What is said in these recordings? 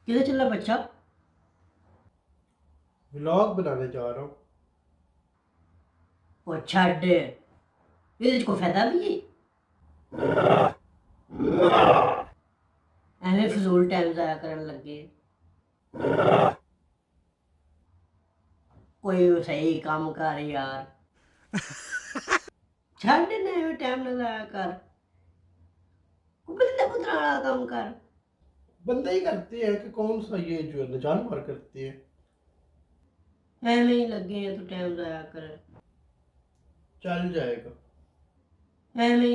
किधर चल रहा बच्चा? व्लॉग बनाने जा रहा हूँ। वो छड़ ये को फायदा भी है। एवं फजूल टाइम जाया करन लगे। कोई सही काम कर यार। छड़ ने टाइम ना जाया कर। बंदे पुत्रा वाला काम कर। बंदे ही करते हैं कि कौन सा ये जो है ना जानवर करते हैं। एवं ही लगे हैं तो टाइम जाया कर। चल जाएगा। एवं ही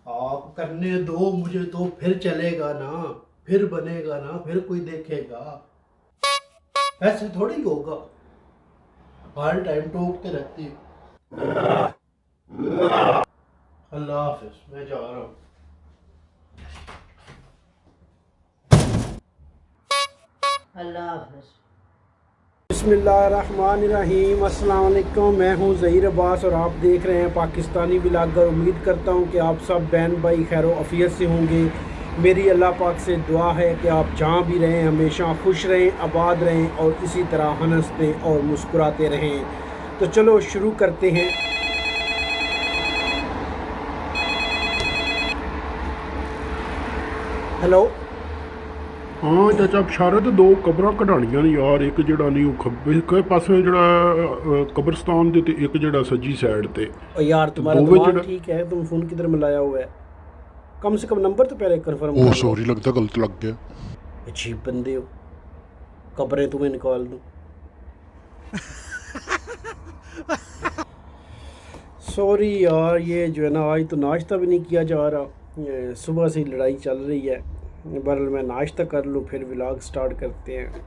आप करने दो मुझे तो फिर चलेगा ना, फिर बनेगा ना, फिर कोई देखेगा। ऐसे थोड़ी होगा। हर टाइम टोकते रहती है। अल्लाह हाफिज, मैं जा रहा हूँ। अल्लाह हाफिज। बिस्मिल्लाहिर्रहमानिर्रहीम, अस्सलाम वालेकुम। मैं हूँ ज़हीर अब्बास और आप देख रहे हैं पाकिस्तानी व्लॉगर। उम्मीद करता हूँ कि आप सब बहन भाई खैर आफियत से होंगे। मेरी अल्लाह पाक से दुआ है कि आप जहाँ भी रहें हमेशा खुश रहें, आबाद रहें और इसी तरह हंसते और मुस्कुराते रहें। तो चलो शुरू करते हैं। हेलो। हाँ चाचा पछारे तो दो कबरां कढानियां ने यार। एक जेड़ा नहीं खब्बे पासे जेड़ा कब्रस्तान दे ते एक जेड़ा सज्जी साइड ते और यार ते तुम्हारा दोवें दिमाग जेड़ा ठीक है? तुम फ़ोन किधर मिलाया हुआ है? कम से कम नंबर तो पहले कंफर्म ओ कर लो। सॉरी लगता गलत लग गया। अजीब बंदे हो। कब्रें तुम्हें निकाल दूँ। सॉरी यार, ये जो है ना आज तो नाश्ता भी नहीं किया जा रहा। ये सुबह से ही लड़ाई चल रही है। बहरहाल मैं नाश्ता कर लूँ फिर व्लॉग स्टार्ट करते हैं।